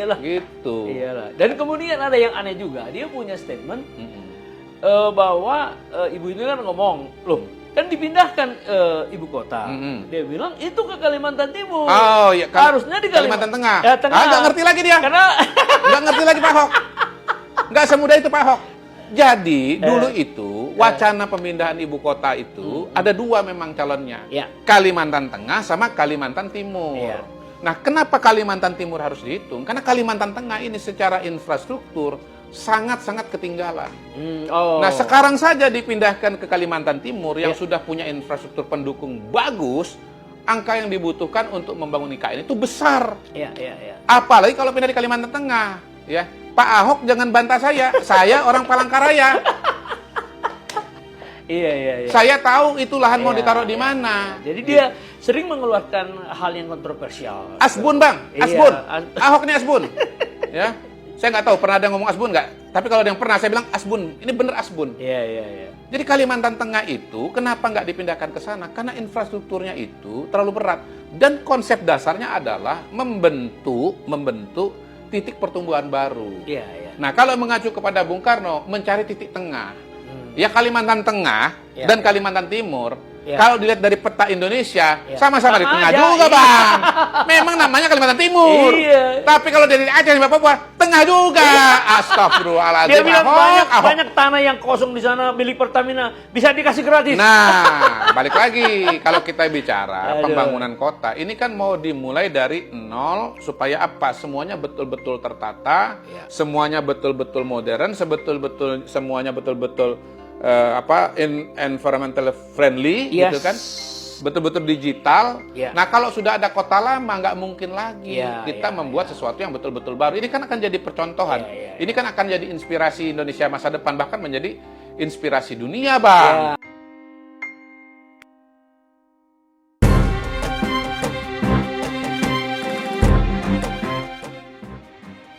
Iyalah. Gitu. Iyalah. Dan kemudian ada yang aneh juga, dia punya statement bahwa ibu itu kan ngomong, loh kan dipindahkan ibu kota. Dia bilang itu ke Kalimantan Timur. Oh iya, harusnya di Kalimantan Tengah. Ya, Tengah. Nggak ngerti lagi dia. Karena Nggak ngerti lagi Pak Ahok. Nggak semudah itu Pak Ahok. Jadi dulu itu wacana pemindahan ibu kota itu ada dua memang calonnya. Ya. Kalimantan Tengah sama Kalimantan Timur. Ya. Nah, kenapa Kalimantan Timur harus dihitung? Karena Kalimantan Tengah ini secara infrastruktur sangat-sangat ketinggalan. Nah, sekarang saja dipindahkan ke Kalimantan Timur yang sudah punya infrastruktur pendukung bagus, angka yang dibutuhkan untuk membangun IKN itu besar. Ya. Apalagi kalau pindah di Kalimantan Tengah, ya. Pak Ahok jangan bantah saya orang Palangkaraya. Iya. Saya tahu itu lahan mau ditaruh di mana. Jadi dia sering mengeluarkan hal yang kontroversial. Asbun Bang, Iya, Asbun. Ahok ini Asbun. Ya. Saya nggak tahu pernah ada yang ngomong Asbun nggak? Tapi kalau ada yang pernah saya bilang Asbun. Ini bener Asbun. Iya. Jadi Kalimantan Tengah itu kenapa nggak dipindahkan ke sana? Karena infrastrukturnya itu terlalu berat. Dan konsep dasarnya adalah membentuk titik pertumbuhan baru. Iya. Nah, kalau mengacu kepada Bung Karno, mencari titik tengah. Ya Kalimantan Tengah dan Kalimantan Timur, kalau dilihat dari peta Indonesia, sama-sama di tengah juga, Bang. Memang namanya Kalimantan Timur. Iya. Tapi kalau dari Aceh di Papua, tengah juga. Astagfirullahaladzim. Dia bilang Ahok. banyak tanah yang kosong di sana milik Pertamina bisa dikasih gratis. Nah, balik lagi kalau kita bicara pembangunan kota, ini kan mau dimulai dari nol supaya apa? Semuanya betul-betul tertata, semuanya betul-betul modern, semuanya betul-betul environmental friendly, gitu kan? Betul-betul digital. Nah, kalau sudah ada kota lama, nggak mungkin lagi kita membuat sesuatu yang betul-betul baru. Ini kan akan jadi percontohan. Ini kan akan jadi inspirasi Indonesia masa depan, bahkan menjadi inspirasi dunia, Bang.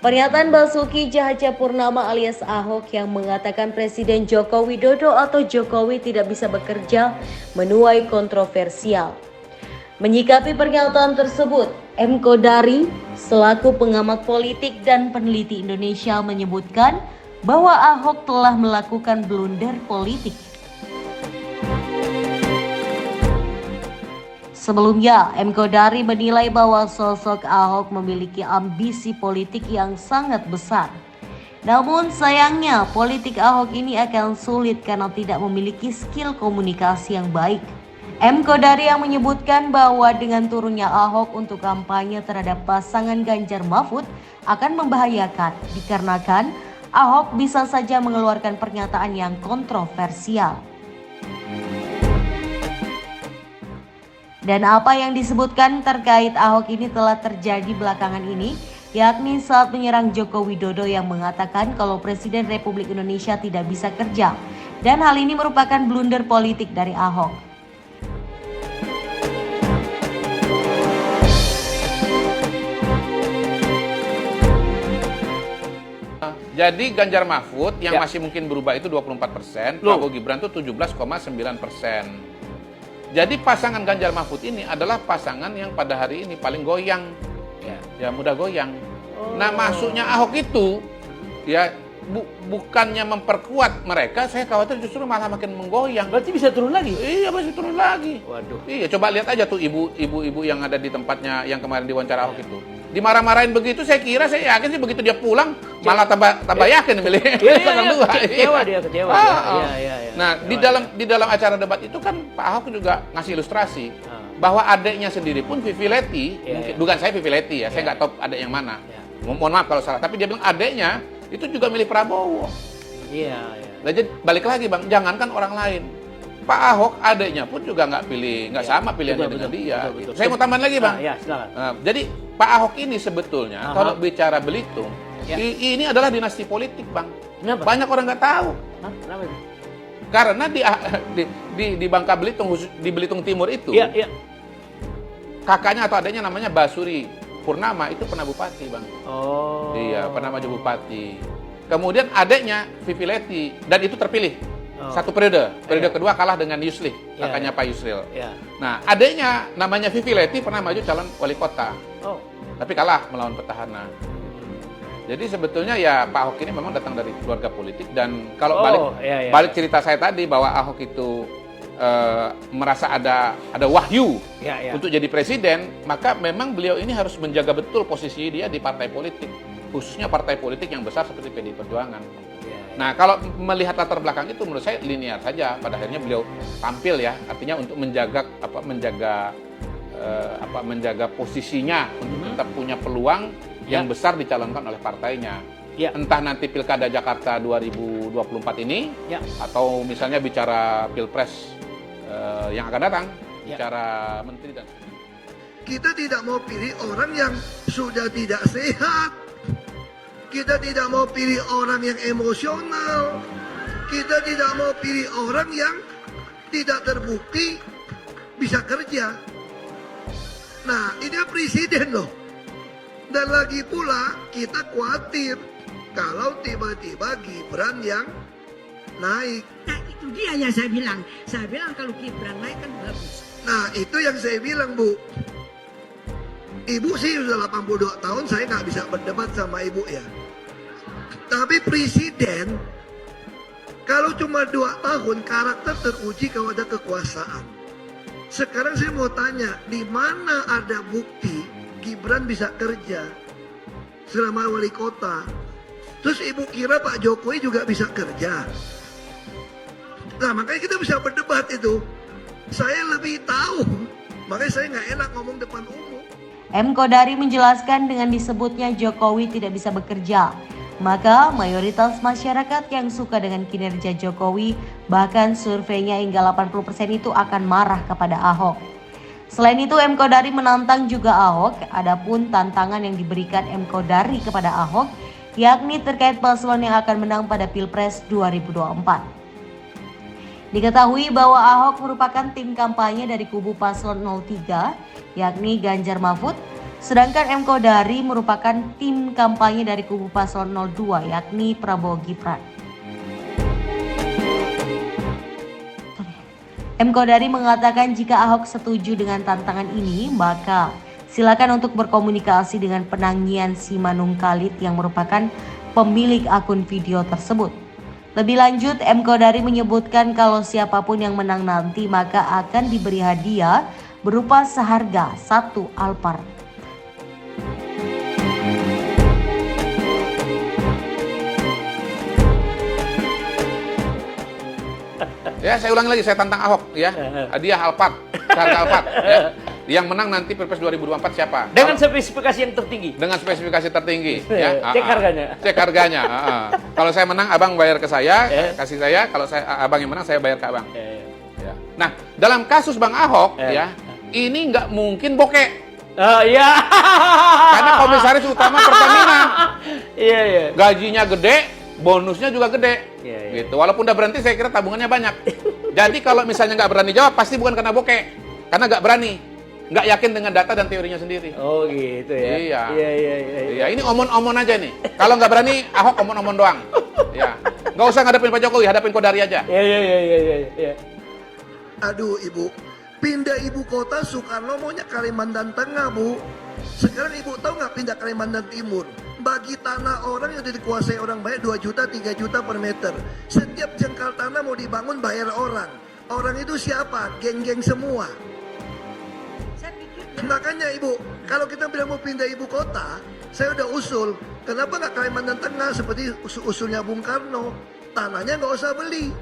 Pernyataan Basuki Cahayapurnama alias Ahok yang mengatakan Presiden Joko Widodo atau Jokowi tidak bisa bekerja menuai kontroversial. Menyikapi pernyataan tersebut, M. Kodari selaku pengamat politik dan peneliti Indonesia menyebutkan bahwa Ahok telah melakukan blunder politik. Sebelumnya, M. Kodari menilai bahwa sosok Ahok memiliki ambisi politik yang sangat besar. Namun sayangnya, politik Ahok ini akan sulit karena tidak memiliki skill komunikasi yang baik. M. Kodari yang menyebutkan bahwa dengan turunnya Ahok untuk kampanye terhadap pasangan Ganjar Mahfud akan membahayakan dikarenakan Ahok bisa saja mengeluarkan pernyataan yang kontroversial. Dan apa yang disebutkan terkait Ahok ini telah terjadi belakangan ini, yakni saat menyerang Joko Widodo yang mengatakan kalau Presiden Republik Indonesia tidak bisa kerja. Dan hal ini merupakan blunder politik dari Ahok. Jadi Ganjar Mahfud yang masih mungkin berubah itu 24%, Prabowo Gibran itu 17,9%. Jadi pasangan Ganjar Mahfud ini adalah pasangan yang pada hari ini paling goyang, ya mudah goyang. Nah, masuknya Ahok itu, ya bukannya memperkuat mereka, saya khawatir justru malah makin menggoyang. Berarti bisa turun lagi? Iya, masih turun lagi. Waduh. Iya, coba lihat aja tuh ibu-ibu yang ada di tempatnya yang kemarin diwawancara Ahok itu. Dimarah-marahin begitu, saya yakin sih begitu dia pulang malah tambah yakin milih tanggal 2. Kecewa dia, kecewa. Iya. Nah, di dalam acara debat itu kan Pak Ahok juga ngasih ilustrasi bahwa adiknya sendiri pun Vivi Leti, bukan saya Vivi Leti ya, saya nggak tahu adik yang mana. Mohon maaf kalau salah, tapi dia bilang adiknya itu juga milih Prabowo. Iya. Nah, jadi balik lagi Bang, jangankan orang lain. Pak Ahok adiknya pun juga nggak sama pilihannya dengan dia. Betul. Saya mau tambahin lagi Bang. Silakan. Nah, jadi Pak Ahok ini sebetulnya kalau bicara Belitung, ini adalah dinasti politik Bang. Kenapa? Banyak orang nggak tahu. Kenapa itu? Karena di Bangka Belitung, di Belitung Timur itu, kakaknya atau adiknya namanya Basuri Purnama itu pernah bupati Bang. Oh. Iya, pernah maju bupati. Kemudian adiknya Vivi Leti dan itu terpilih. Satu periode kedua kalah dengan Yuslih, kakaknya Pak Yusril. Nah, adiknya namanya Vivi Leti pernah maju calon wali kota, tapi kalah melawan petahana. Jadi sebetulnya ya Pak Ahok ini memang datang dari keluarga politik, dan kalau iya. balik cerita saya tadi bahwa Ahok itu merasa ada wahyu untuk jadi presiden, maka memang beliau ini harus menjaga betul posisi dia di partai politik, khususnya partai politik yang besar seperti PDI Perjuangan. Nah, kalau melihat latar belakang itu menurut saya linear saja. Pada akhirnya beliau tampil ya, artinya untuk menjaga posisinya untuk tetap punya peluang yang besar dicalonkan oleh partainya. Entah nanti Pilkada Jakarta 2024 ini, atau misalnya bicara Pilpres yang akan datang, bicara menteri dan kita tidak mau pilih orang yang sudah tidak sehat. Kita tidak mau pilih orang yang emosional. Kita tidak mau pilih orang yang tidak terbukti bisa kerja. Nah, ini presiden loh. Dan lagi pula kita khawatir kalau tiba-tiba Gibran yang naik. Nah, itu dia yang saya bilang. Saya bilang kalau Gibran naik kan bagus. Nah, itu yang saya bilang, Bu. Ibu sih sudah 82 tahun, saya nggak bisa berdebat sama ibu ya. Tapi presiden, kalau cuma 2 tahun, karakter teruji kalau ada kekuasaan. Sekarang saya mau tanya, di mana ada bukti Gibran bisa kerja selama wali kota? Terus ibu kira Pak Jokowi juga bisa kerja? Nah, makanya kita bisa berdebat itu. Saya lebih tahu, makanya saya nggak enak ngomong depan umum. M. Kodari menjelaskan dengan disebutnya Jokowi tidak bisa bekerja, maka mayoritas masyarakat yang suka dengan kinerja Jokowi, bahkan surveinya hingga 80% itu akan marah kepada Ahok. Selain itu, M. Kodari menantang juga Ahok. Adapun tantangan yang diberikan M. Kodari kepada Ahok, yakni terkait paslon yang akan menang pada Pilpres 2024. Diketahui bahwa Ahok merupakan tim kampanye dari kubu paslon 03, yakni Ganjar Mahfud, sedangkan M. Kodari merupakan tim kampanye dari kubu paslon 02, yakni Prabowo Gibran. M. Kodari mengatakan jika Ahok setuju dengan tantangan ini, maka silakan untuk berkomunikasi dengan Penanggian Simanung Khalid yang merupakan pemilik akun video tersebut. Lebih lanjut, M. Kodari menyebutkan kalau siapapun yang menang nanti maka akan diberi hadiah berupa seharga 1 Alphard. Ya, saya ulangi lagi, saya tantang Ahok ya. Hadiah Alphard, seharga Alphard ya. Yang menang nanti Pilpres 2024 siapa? Dengan spesifikasi yang tertinggi. Dengan spesifikasi tertinggi ya. Cek harganya. Cek harganya. Kalau saya menang, abang bayar ke saya, kasih saya. Kalau abang yang menang, saya bayar ke abang. Ya. Nah, dalam kasus Bang Ahok ya, ini nggak mungkin bokeh. Iya. Karena komisaris utama Pertamina. Iya. Gajinya gede, bonusnya juga gede. Iya. Gitu. Walaupun udah berhenti, saya kira tabungannya banyak. Jadi kalau misalnya nggak berani jawab, pasti bukan karena bokeh. Karena nggak berani. Nggak yakin dengan data dan teorinya sendiri. Oh gitu ya. Iya. Ini omon-omon aja nih. Kalau nggak berani, Ahok omon-omon doang. Ya. Nggak usah ngadepin Pak Jokowi, hadapin Kodari aja. Iya. Aduh, Ibu. Pindah ibu kota Soekarno maunya Kalimantan Tengah, Bu. Sekarang Ibu tahu nggak pindah Kalimantan Timur? Bagi tanah orang yang dikuasai orang banyak 2 juta, 3 juta per meter. Setiap jengkal tanah mau dibangun bayar orang. Orang itu siapa? Geng-geng semua. Makanya Ibu, kalau kita bilang mau pindah ibu kota, saya udah usul. Kenapa nggak Kalimantan Tengah seperti usulnya Bung Karno? Tanahnya nggak usah beli.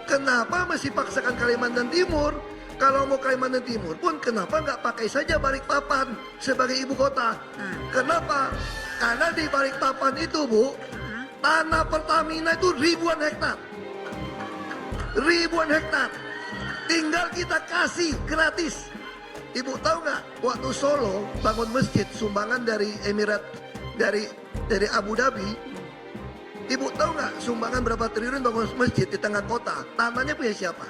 Kenapa masih paksakan Kalimantan Timur? Kalau mau Kalimantan Timur pun kenapa nggak pakai saja Balikpapan sebagai ibu kota? Kenapa? Karena di Balikpapan itu, Bu, tanah Pertamina itu ribuan hektar. Ribuan hektar. Tinggal kita kasih gratis. Ibu tahu nggak, waktu Solo bangun masjid sumbangan dari Emirat, dari Abu Dhabi. Ibu tahu nggak sumbangan berapa triliun bangun masjid di tengah kota? Tanahnya punya siapa?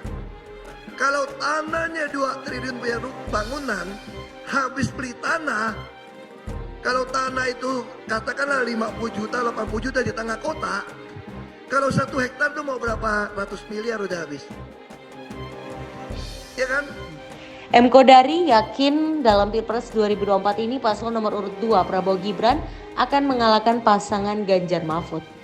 Kalau tanahnya 2 triliun punya bangunan, habis beli tanah. Kalau tanah itu katakanlah 50 juta, 80 juta di tengah kota. Kalau 1 hektar itu mau berapa ratus miliar udah habis. Ya kan? M. Kodari yakin dalam Pilpres 2024 ini paslon nomor urut 2 Prabowo Gibran akan mengalahkan pasangan Ganjar Mahfud.